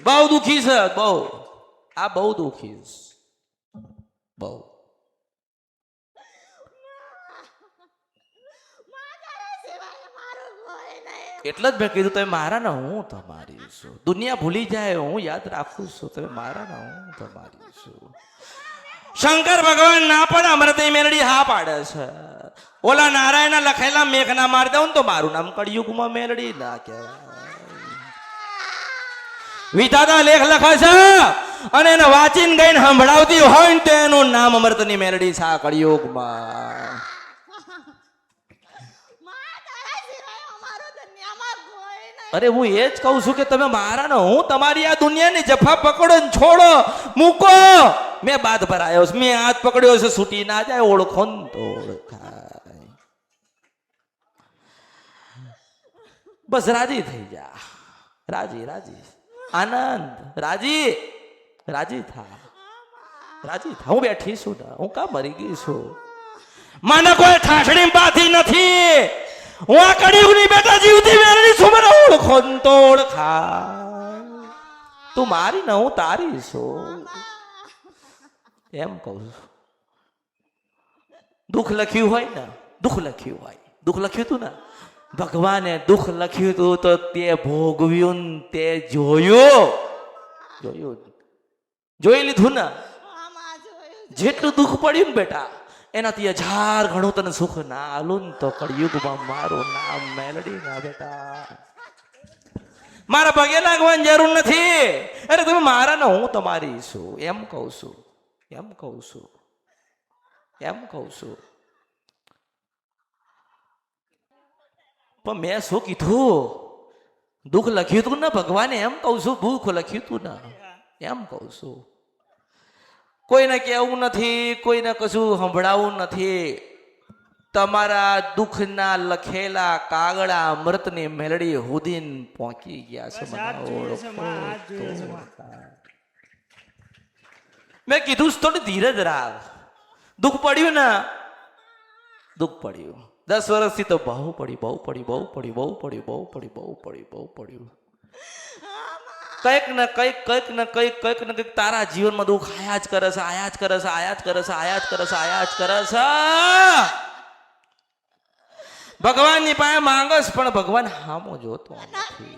બહુ દુખી છે, બહુ. આ બહુ દુખી છે, બહુ. એટલે જ મેં કીધું તમે મારા ને હું તમારી છું. દુનિયા ભૂલી જાય હું યાદ રાખું છું. તમે મારા ને હું તમારી છું. શંકર ભગવાન ના પણ અમૃત મેલડી હા પાડે છે. ઓલા નારાયણ લખેલા મેઘ ના મારી દઉં તો મારું નામ કળિયુગમાં મેલડી ના કહેવાય. વિધાતા લેખ લખે છે અને એને વાંચીને ગઈને સંભળાવતી હોય ને તો એનું નામ અમૃતની મેલડી છે આ કળિયુગમાં. અરે હું એ જ કહું છું કે તમે મારા ને હું તમારી આ દુનિયાની જફા પકડો ને છોડો મૂકો. મેં બાદ પર આવ્યો છું, મેં હાથ પકડ્યો છે, છૂટી ના જાય. ઓળખો ને તો ઓળખાય. બસ રાજી થઈ જા, રાજી રાજી, આનંદ, રાજી રાજી થા, રાજી થા. હું બેઠી છું ને, હું કા મરી ગઈ છું. મને કોઈ ઠાઠડી બાથી નથી. હું આ કળિયુગની બેટા જીવતી મેળવી છું. મને ઓળખો ને તો ઓળખાય. તું મારી ને હું તારી છું એમ કહું છું. દુઃખ લખ્યું હોય ને, દુઃખ લખ્યું હોય, દુઃખ લખ્યું તું ને, ભગવાને દુઃખ લખ્યું તું તો તે ભોગવ્યું ને તે જોયું, જોયું, જોઈ લીધું ને. જેટલું દુઃખ પડ્યું ને બેટા એનાથી 1000 ગણું તને સુખ ના આલું ને તો કળિયુગમાં મારું નામ મેલડી ના બેટા. મારા પગે લાગવાની જરૂર નથી. અરે તમે મારા ને હું તમારી છું એમ કહું છું, એમ કહું છું, એમ કહું છું. પણ મેં શું કીધું? દુઃખ લખ્યું તું ને ભગવાને એમ કહું છું. દુઃખ લખ્યું તું ને એમ કહું છું. કોઈને કહેવું નથી, કોઈને કશું સંભળાવું નથી. તમારા દુઃખના લખેલા કાગડા અમૃતની મેલડી હુદીન પહોંચી ગયા છે. મેં કીધું થોડી ધીરજ રાખ. દુઃખ પડ્યું ને, દુઃખ પડ્યું. 10 વર્ષથી તો બહુ પડી, બહુ પડી, બહુ પડી, બહુ પડી, બહુ પડી, બહુ પડી, બહુ પડ્યું. કંઈક ને કંઈક, કંઈક ને કંઈક, કંઈક ને કંઈક તારા જીવનમાં દુઃખ આયા જ કરે છે, આયા જ કરે છે, આયા જ કરે છે, આયા જ કરે છે, આયા જ કરે છે. ભગવાનની પાસે માંગસ પણ ભગવાન હામો જોતો નથી.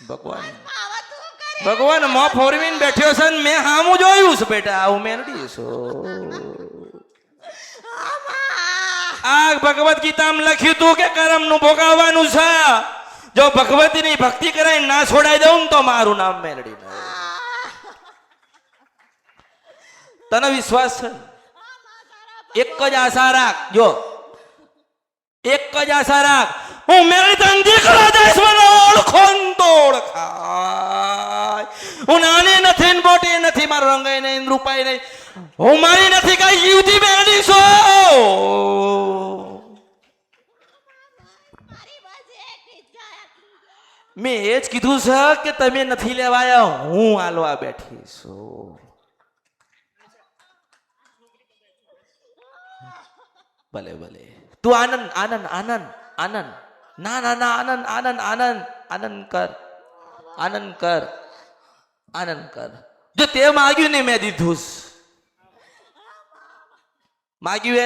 ભગવાન ભગવાન મોં ફોરવીને બેઠ્યો છે ને મેં હામું જોયું છે બેટા. હું મેલડી છું. આ ભગવદ ગીતામાં લખ્યું તું કે કર્મનું ભોગવવાનું છે. જો ભગવતીની ભક્તિ કરાય ના છોડાઈ દઉં ને તો મારું નામ મેલડી નહીં. તને વિશ્વાસ છે? એક જ આશા રાખ. જો એક જ આશા રાખ. હું મેલડી તને દીકરો દઈશ. મને ઓળખો ને તો ઓળખાય. હું નાની નથી ને મોટી નથી. મારો રંગાઈ નહીં, રૂપાઈ નહીં. હું મારી નથી કઈ જીવતી મેલડી છું. મેં એ જ કીધું છે કે તમે નથી લેવાયા, હું હાલવા બેઠી છું. ભલે ભલે તું આનંદ આનંદ આનંદ આનંદ. ના ના ના આનંદ આનંદ આનંદ આનંદ કર, આનંદ કર, આનંદ કર. જો તે માગ્યું ને મેં દીધું. માગ્યું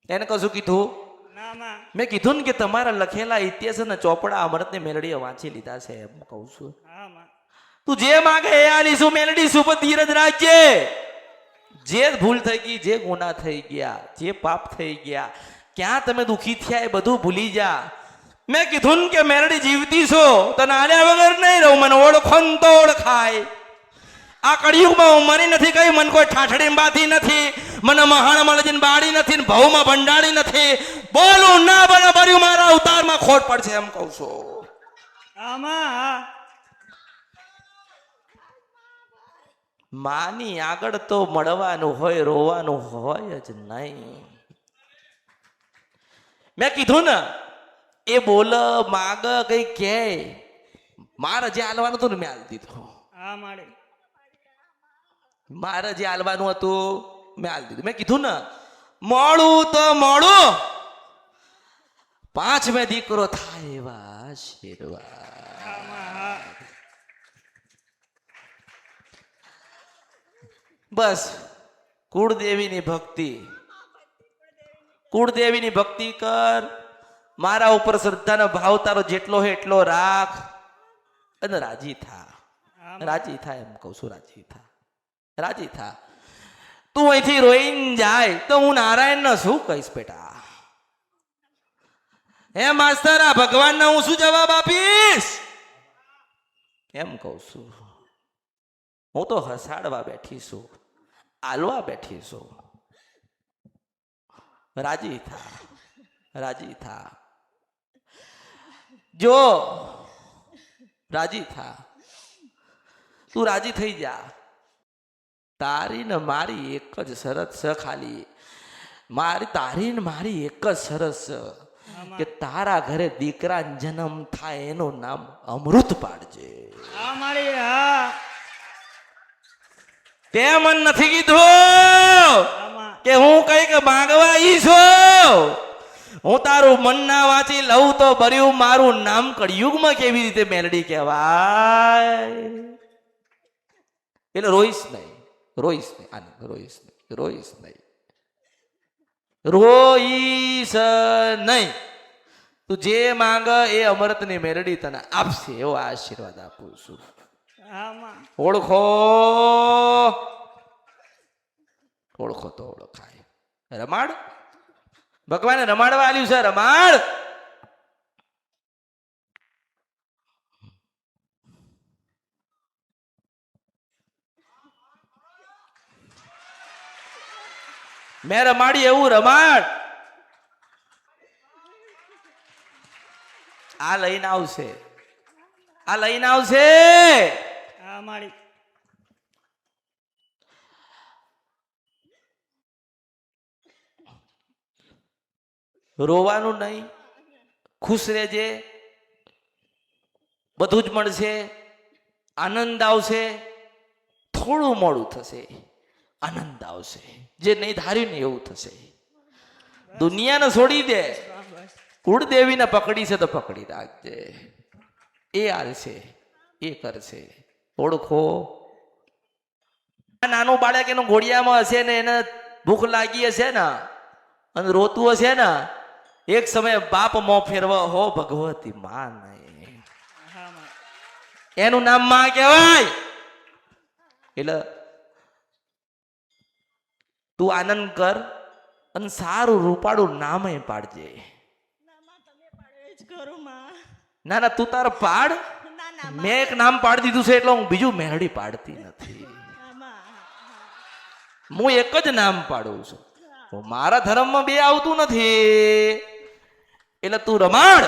એને કશું કીધું? મેં કીધું ને કે તમારા લખેલા ઇતિહાસ અને ચોપડા અમૃતની મેલડીએ વાંચી લીધા છે એમ કહું છું. તું જે માગે એ આલીશું મેલડી છું. પણ ધીરજ રાખજે. જે ભૂલ થઈ ગઈ, જે ગુના થઈ ગયા, જે પાપ થઈ ગયા, ક્યાં તમે દુખી થયા એ બધું ભૂલી જા. મેં કીધું ને કે મેલડી જીવતી છો, તને આલ્યા વગર નહીં રહું. મને ઓળખો ને તો ઓળખાય. આ કળિયુગમાં હું મરી નથી કઈ. મને કોઈ ઠાઠડી બાથી નથી. મને મહાણ મળજીને બાળી નથી ને ભવમાં ભંડાળી નથી. બોલું ના બને ભર્યું મારા અવતારમાં ખોટ પડશે એમ કહું છું. માની આગળ તો મળવાનું હોય, રોવાનું હોય જ નહીં. મેં કીધું ને એ બોલ માગ કઈ કે મારે જે હાલવાનું હતું ને મેં હાલ દીધું. મારે જે હાલવાનું હતું મેં હાલ દીધું. મેં કીધું ને મોડું તો મોડું, 5 દીકરો થાય એવા આશીર્વાદ. બસ કુળદેવીની ભક્તિ, કુળદેવીની ભક્તિ કર, મારા ઉપર શ્રદ્ધાનો ભાવ તારો જેટલો હોય એટલો રાખ અને રાજી થા, રાજી થા, એમ કહું છું, રાજી થા, રાજી થા. તું અહીંથી રોઈને જાય તો હું નારાયણને શું કહીશ બેટા? હે માસ્તર, આ ભગવાનને હું શું જવાબ આપીશ? એમ કહું છું. હું તો હસાડવા બેઠી છું, આલવા બેઠી છું. રાજી થા, રાજી થા, જો રાજી થા, તું રાજી થઈ જા. તારી ને મારી એક જ શરત છે, ખાલી તારી ને મારી એક જ શરત છે કે તારા ઘરે દીકરા જન્મ થાય એનું નામ અમૃત પાડજે. તે મન નથી કીધું કે હું કઈક માંગવા ઈ છું. હું તારું મન ના વાંચી લઉં તો ભર્યું મારું નામ કળિયુગમાં કેવી રીતે મેલડી કહેવાય? એટલે રોઈશ નહીં, રોઈશ નહીં, આને રોઈશ નહીં, રોઈશ નહીં, રોઈશ નહીં. તું જે માંગ એ અમૃતની મેલડી તને આપશે એવો આશીર્વાદ આપું છું. ઓળખો, ઓળખો તો ઓળખાય. રમાડ, ભગવાને રમાડવા આલ્યું છે, રમાડ. મેં રમાડી એવું રમાડ. આ લઈને આવશે, આ લઈને આવશે. રોવાનું નહીં, ખુશ રહેજે, બધું જ મળશે, આનંદ આવશે. થોડું મોડું થશે, આનંદ આવશે. જે નહીં ધાર્યું ને એવું થશે. દુનિયાને છોડી દે, કુળદેવીને પકડી છે તો પકડી રાખજે. એ હાલશે, એ કરશે. ઓળખો. નાનું બાળક એનું ઘોડિયામાં હશે ને એને ભૂખ લાગી હશે ને અને રોતું હશે ને, એક સમયે બાપ મોં ફેરવા હો ભગવતી માં નહીં, એનું નામ માં કહેવાય. એટલે તું આનંદ કર અને સારું રૂપાળું નામ પાડજે. ના ના, તું તાર પાડ. મેં એક નામ પાડી દીધું છે એટલે હું બીજું મેરડી પાડતી નથી. હું એક જ નામ પાડું છું. મારા ધર્મમાં બે આવતું નથી. એટલે તું રમાડ.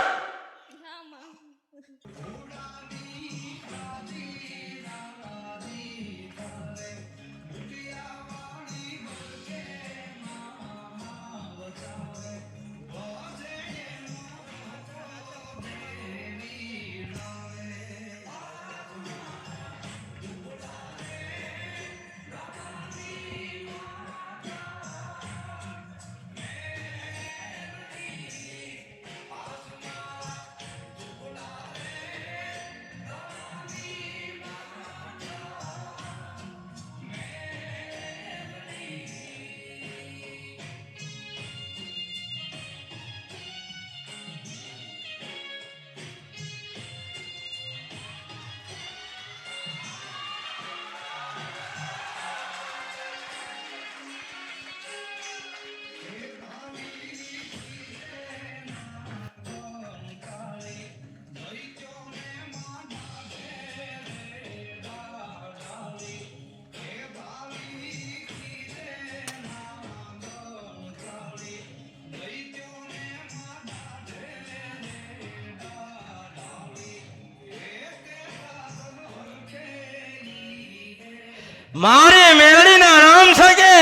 મારે મેલડીના નામ સગે.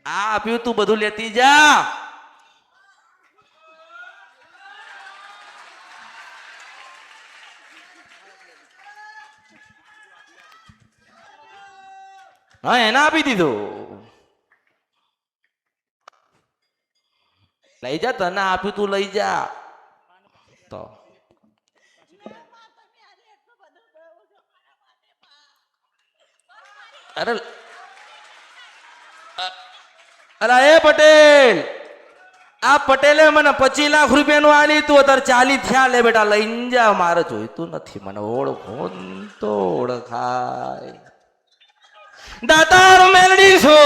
આ આપ્યું તું બધું લેતી જા. હા એને આપી દીધું. લઈ જા, તને આપ્યું તું લઈ જા. તો અરે અલા એ પટેલ, આ પટેલે મને 25 લાખ રૂપિયાનું આલી તું, અત્યારે 40 થયા. લે બેટા લઈને જા, મારે જોઈતું નથી. મને ઓળખો તો ઓળખાય. દાતાર મેલડી છો,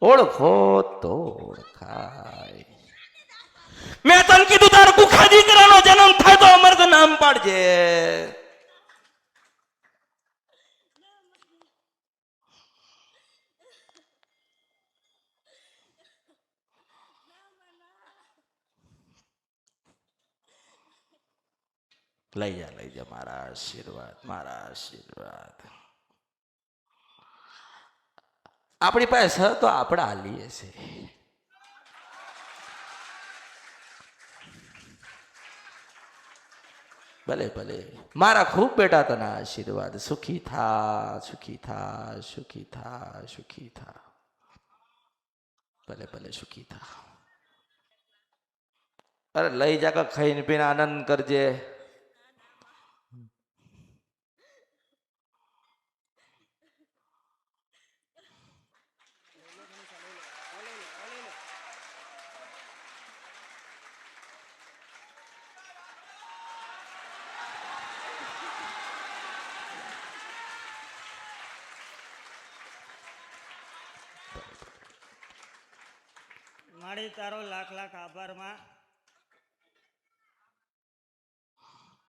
ઓળખો તો ઓળખાય. મેં તને કીધું તાર કુખા દીકરાનો જન્મ થાય તો અમર નામ પાડજે. લઈ જા મારા આશીર્વાદ, મારા આશીર્વાદ. આપણી પાસે તો આપણે હાલીએ છે. ભલે ભલે મારા ખૂબ બેટા, તને આશીર્વાદ. સુખી થા, સુખી થા, સુખી થા, સુખી થા. ભલે ભલે સુખી થા. અરે લઈ જા, ખાઈને પીને આનંદ કરજે. મારી તારો લાખ લાખ આભાર માં.